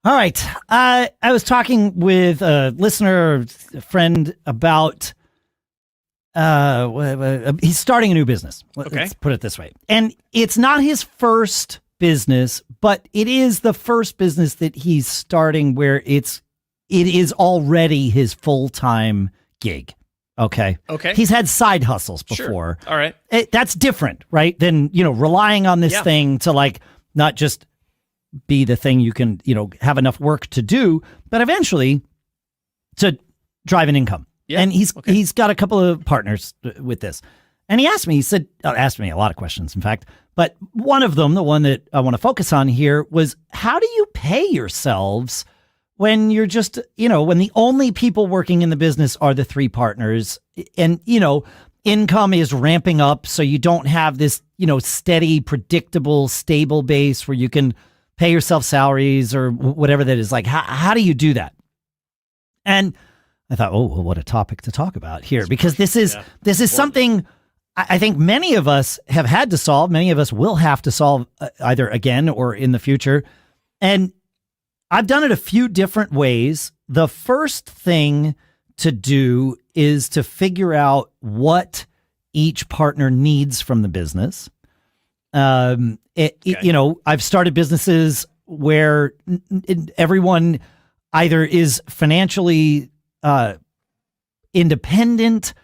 All right. I was talking with a listener, a friend about he's starting a new business. Let's put it this way. And it's not his first business, but it is the first business that he's starting where it is already his full-time gig. Okay. Okay. He's had side hustles before. Sure. All right. That's different, right? Than, relying on this thing to not just be the thing you can, have enough work to do, but eventually to drive an income. Yeah. And he's got a couple of partners with this. And he asked me a lot of questions, in fact, but one of them, the one that I want to focus on here, was how do you pay yourselves when you're just, when the only people working in the business are the three partners and, income is ramping up. So you don't have this, steady, predictable, stable base where you can pay yourself salaries or whatever that is. Like, how do you do that? And I thought, oh, well, what a topic to talk about here, because this is something I think many of us have had to solve. Many of us will have to solve either again or in the future. And I've done it a few different ways. The first thing to do is to figure out what each partner needs from the business. I've started businesses where everyone either is financially independent,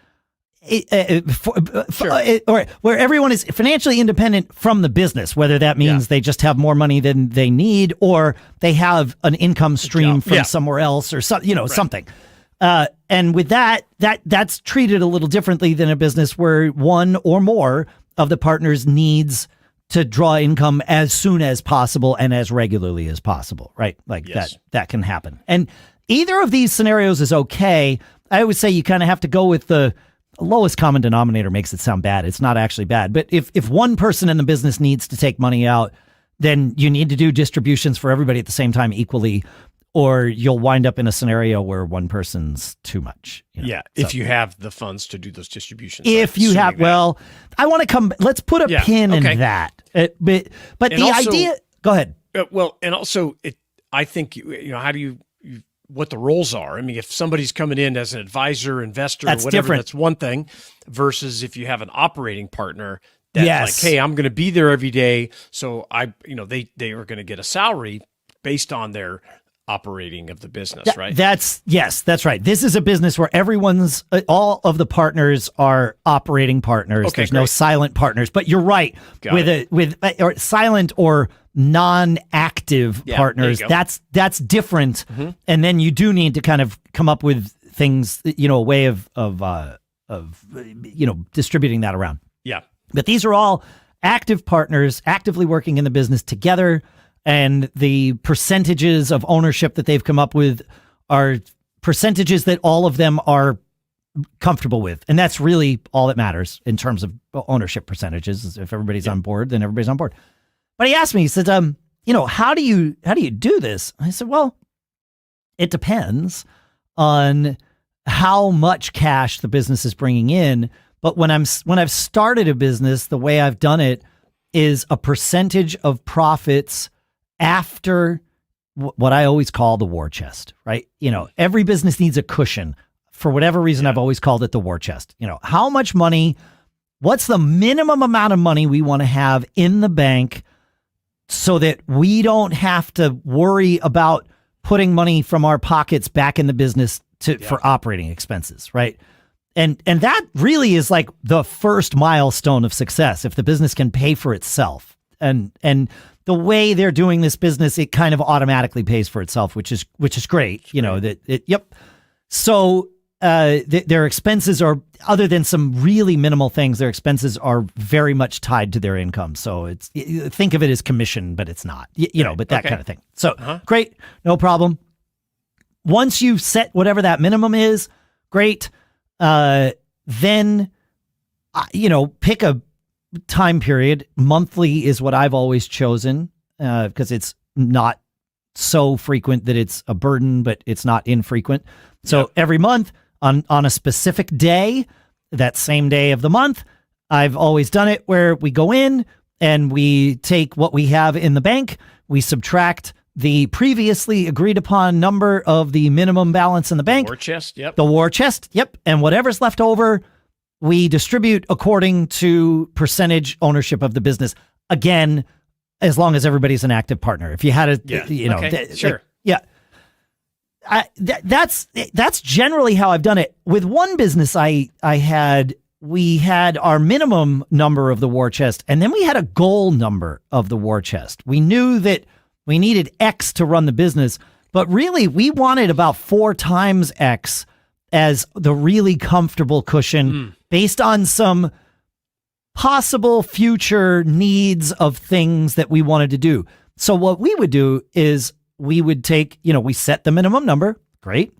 or where everyone is financially independent from the business, whether that means they just have more money than they need, or they have an income stream from somewhere else, or something. And with that's treated a little differently than a business where one or more of the partners needs to draw income as soon as possible and as regularly as possible, right? That can happen. And either of these scenarios is okay. I would say you kind of have to go with the lowest common denominator. Makes it sound bad. It's not actually bad. But if one person in the business needs to take money out, then you need to do distributions for everybody at the same time equally, or you'll wind up in a scenario where one person's too much. If you have the funds to do those distributions. If you have, I want to let's put a pin in that. But the idea, go ahead. And also, I think, how do you what the roles are. I mean, if somebody's coming in as an advisor, investor, that's or whatever, different. That's one thing, versus if you have an operating partner that's like, hey, I'm going to be there every day. So they are going to get a salary based on their operating of the business, right? That's right. This is a business where all of the partners are operating partners. There's no silent partners, but you're right. Or silent or non-active partners. That's different. Mm-hmm. And then you do need to kind of come up with things, a way of distributing that around. Yeah. But these are all active partners, actively working in the business together. And the percentages of ownership that they've come up with are percentages that all of them are comfortable with. And that's really all that matters in terms of ownership percentages. If everybody's on board, then everybody's on board. But he asked me, he said, how do you do this? I said, well, it depends on how much cash the business is bringing in. But when I've started a business, the way I've done it is a percentage of profits after what I always call the war chest, right? Every business needs a cushion. For whatever reason, I've always called it the war chest. How much money, what's the minimum amount of money we want to have in the bank so that we don't have to worry about putting money from our pockets back in the business for operating expenses, right? And that really is like the first milestone of success. If the business can pay for itself, and the way they're doing this business, it kind of automatically pays for itself, which is great. So their expenses are, other than some really minimal things, their expenses are very much tied to their income. So think of it as commission, but it's not. But that kind of thing. So great, no problem. Once you've set whatever that minimum is, great. Then pick a time period. Monthly is what I've always chosen because it's not so frequent that it's a burden, but it's not infrequent. So every month on a specific day, that same day of the month, I've always done it where we go in and we take what we have in the bank, we subtract the previously agreed upon number of the minimum balance in the bank. War chest, yep. The war chest, yep. And whatever's left over, we distribute according to percentage ownership of the business. Again, as long as everybody's an active partner. If you had sure. Yeah. That's generally how I've done it. With one business we had our minimum number of the war chest, and then we had a goal number of the war chest. We knew that we needed X to run the business, but really we wanted about 4 times X as the really comfortable cushion based on some possible future needs of things that we wanted to do. So what we would do is we would take, we set the minimum number. Great.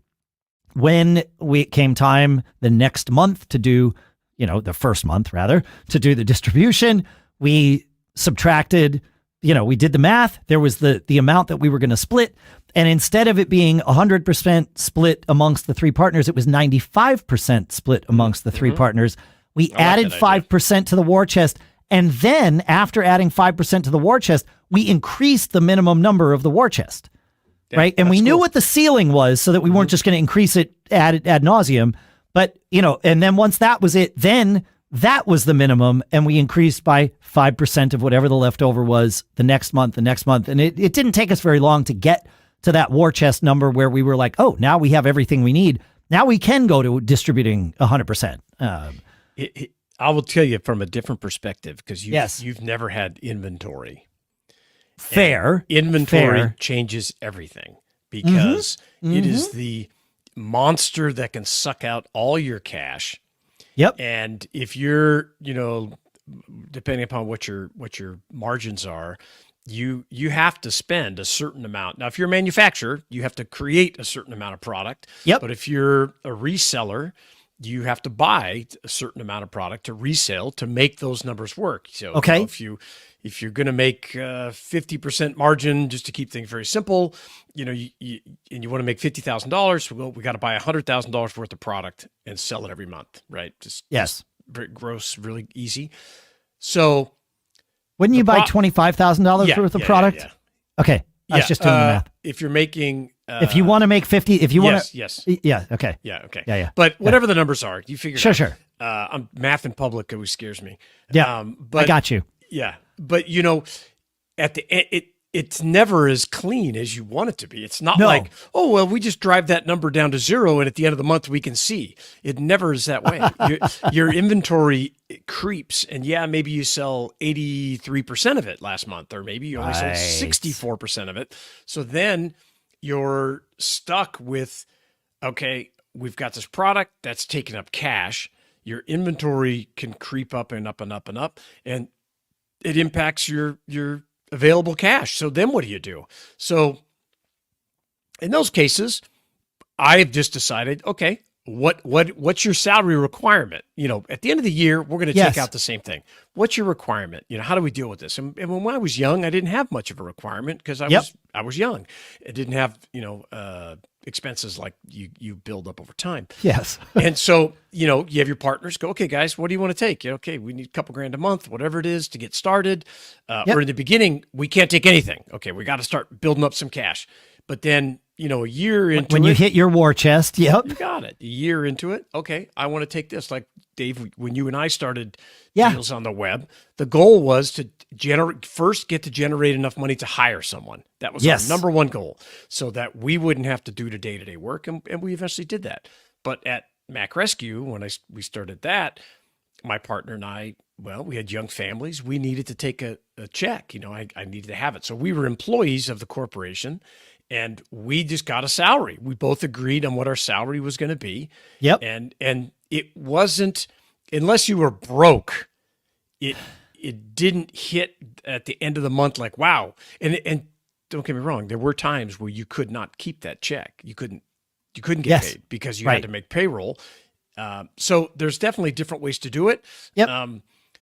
When it came time the next month to do, the first month rather, to do the distribution, we subtracted, we did the math. There was the amount that we were going to split. And instead of it being 100% split amongst the 3 partners, it was 95% split amongst the 3 partners. We added 5% to the war chest. And then after adding 5% to the war chest, we increased the minimum number of the war chest. Yeah, right. And we knew what the ceiling was so that we weren't just going to increase it ad nauseum. But, and then once that was it, then that was the minimum. And we increased by 5% of whatever the leftover was the next month. And it didn't take us very long to get to that war chest number where we were like, oh, now we have everything we need. Now we can go to distributing 100%. I will tell you from a different perspective, because you've never had inventory. Fair. And inventory changes everything, because it is the monster that can suck out all your cash. Yep. And if you're, depending upon what your margins are, you have to spend a certain amount. Now, if you're a manufacturer, you have to create a certain amount of product. Yep. But if you're a reseller, you have to buy a certain amount of product to resell to make those numbers work. So okay. If you're going to make 50% margin, just to keep things very simple, and you want to make $50,000, well, we got to buy $100,000 worth of product and sell it every month, right? Just very gross, really easy. So wouldn't you buy $25,000 worth of product? Yeah. Okay. I was just doing the math. If you're making, if you want to make 50, if you want to, yes. Yeah. Okay. Yeah. Okay. Yeah. But whatever the numbers are, you figure it out. Sure. Math in public always scares me. Yeah. But I got you. Yeah. But at the end, it's never as clean as you want it to be. It's not like, oh, well, we just drive that number down to 0 and at the end of the month we can see. It never is that way. Your inventory creeps, and maybe you sell 83% of it last month, or maybe you only sold 64% of it. So then you're stuck with, okay, we've got this product that's taking up cash. Your inventory can creep up and up and up and up, and it impacts your available cash. So then what do you do? So in those cases, I've just decided, okay, what's your salary requirement? At the end of the year, we're going to take out the same thing. What's your requirement? How do we deal with this? And when I was young, I didn't have much of a requirement because I was young. I didn't have, expenses like you build up over time. Yes. And so, you have your partners go, okay, guys, what do you want to take? Okay, we need a couple grand a month, whatever it is to get started. Or in the beginning, we can't take anything. Okay, we got to start building up some cash. But then, a year into when you hit your war chest, you got it. A year into it, okay, I want to take this. Like Dave, when you and I started deals on the web, the goal was to get to generate enough money to hire someone. That was our number one goal, so that we wouldn't have to do the day-to-day work, and we eventually did that. But at Mac Rescue, when we started that, my partner and I, we had young families. We needed to take a check. I needed to have it. So we were employees of the corporation, and we just got a salary. We both agreed on what our salary was going to be. Yep. And it wasn't, unless you were broke, it didn't hit at the end of the month like, wow. And don't get me wrong, there were times where you could not keep that check. You couldn't get paid because you had to make payroll. So there's definitely different ways to do it. Yep.